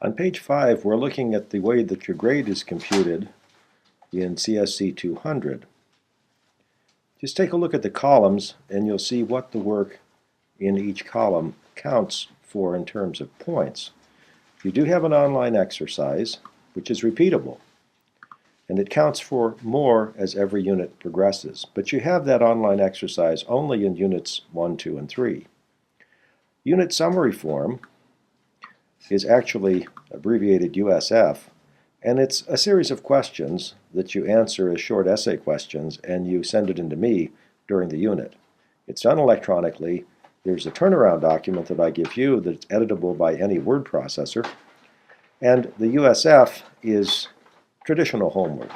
On page 5, we're looking at the way that your grade is computed in CSC 200. Just take a look at the columns and you'll see what the work in each column counts for in terms of points. You do have an online exercise, which is repeatable, and it counts for more as every unit progresses. But you have that online exercise only in units 1, 2, and 3. Unit summary form is actually abbreviated USF, and it's a series of questions that you answer as short essay questions, and you send it in to me during the unit. It's done electronically. There's a turnaround document that I give you that's editable by any word processor, and the USF is traditional homework.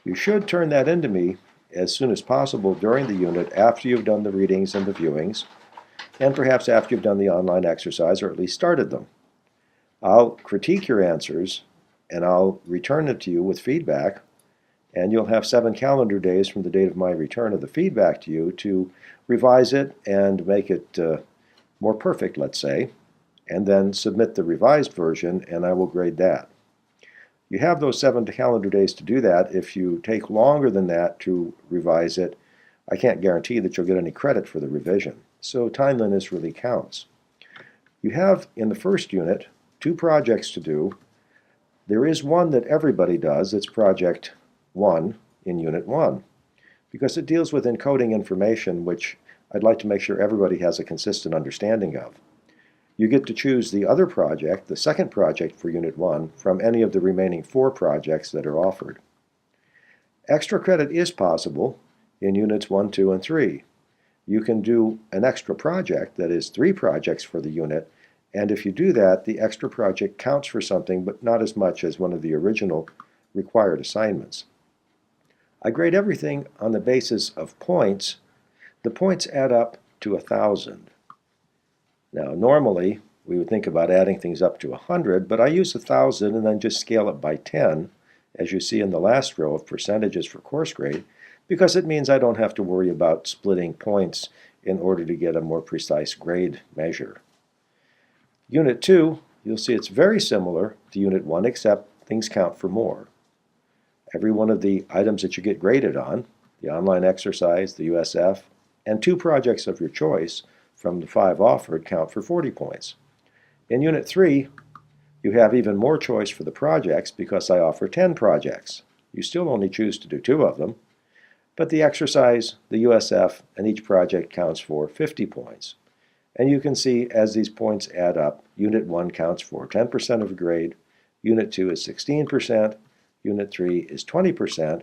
You should turn that into me as soon as possible during the unit after you've done the readings and the viewings, and perhaps after you've done the online exercise or at least started them. I'll critique your answers and I'll return it to you with feedback, and you'll have 7 calendar days from the date of my return of the feedback to you to revise it and make it more perfect, let's say, and then submit the revised version, and I will grade that. You have those 7 calendar days to do that. If you take longer than that to revise it, I can't guarantee that you'll get any credit for the revision. So timeliness really counts. You have, in the first unit, 2 projects to do. There is one that everybody does. It's Project 1 in Unit 1, because it deals with encoding information which I'd like to make sure everybody has a consistent understanding of. You get to choose the other project, the second project for Unit 1, from any of the remaining 4 projects that are offered. Extra credit is possible in Units 1, 2, and 3. You can do an extra project, that is 3 projects for the unit, and if you do that, the extra project counts for something, but not as much as one of the original required assignments. I grade everything on the basis of points. The points add up to 1,000. Now, normally, we would think about adding things up to 100, but I use 1,000 and then just scale it by 10, as you see in the last row of percentages for course grade, because it means I don't have to worry about splitting points in order to get a more precise grade measure. Unit 2, you'll see it's very similar to Unit 1, except things count for more. Every one of the items that you get graded on, the online exercise, the USF, and 2 projects of your choice from the 5 offered count for 40 points. In Unit 3, you have even more choice for the projects because I offer 10 projects. You still only choose to do 2 of them, but the exercise, the USF, and each project counts for 50 points. And you can see as these points add up, Unit 1 counts for 10% of a grade, Unit 2 is 16%, Unit 3 is 20%,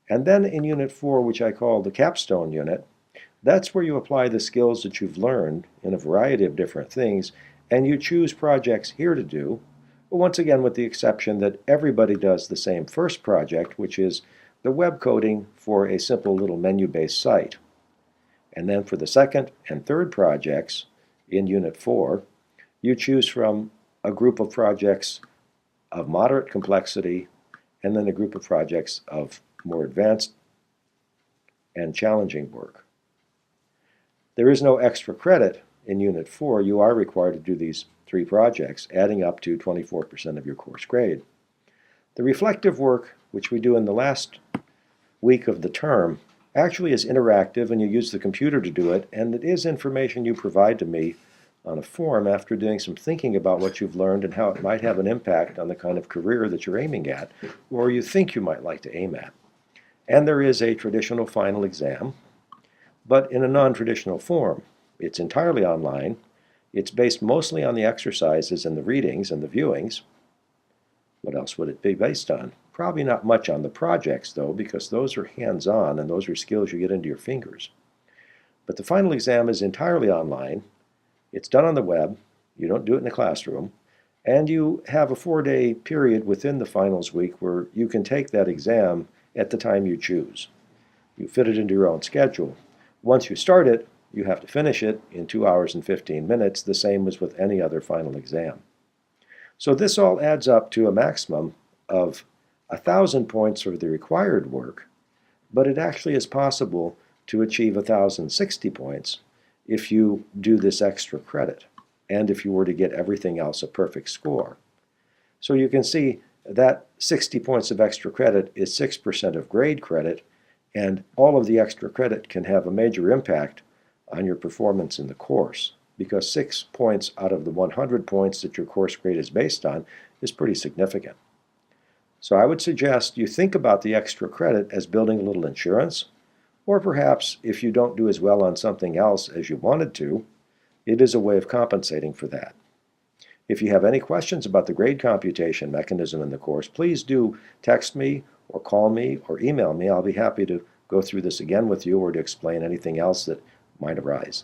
and then in Unit 4, which I call the Capstone unit, that's where you apply the skills that you've learned in a variety of different things, and you choose projects here to do, once again with the exception that everybody does the same first project, which is the web coding for a simple little menu-based site. And then for the second and third projects in Unit 4, you choose from a group of projects of moderate complexity and then a group of projects of more advanced and challenging work. There is no extra credit in Unit 4. You are required to do these 3 projects, adding up to 24% of your course grade. The reflective work, which we do in the last week of the term, actually is interactive, and you use the computer to do it, and it is information you provide to me on a form after doing some thinking about what you've learned and how it might have an impact on the kind of career that you're aiming at, or you think you might like to aim at. And there is a traditional final exam, but in a non-traditional form. It's entirely online. It's based mostly on the exercises and the readings and the viewings. What else would it be based on? Probably not much on the projects, though, because those are hands-on and those are skills you get into your fingers. But the final exam is entirely online. It's done on the web. You don't do it in a classroom. And you have a 4-day period within the finals week where you can take that exam at the time you choose. You fit it into your own schedule. Once you start it, you have to finish it in 2 hours and 15 minutes, the same as with any other final exam. So this all adds up to a maximum of 1,000 points for the required work, but it actually is possible to achieve 1,060 points if you do this extra credit, and if you were to get everything else a perfect score. So you can see that 60 points of extra credit is 6% of grade credit, and all of the extra credit can have a major impact on your performance in the course, because 6 points out of the 100 points that your course grade is based on is pretty significant. So I would suggest you think about the extra credit as building a little insurance, or perhaps if you don't do as well on something else as you wanted to, it is a way of compensating for that. If you have any questions about the grade computation mechanism in the course, please do text me or call me or email me. I'll be happy to go through this again with you or to explain anything else that might arise.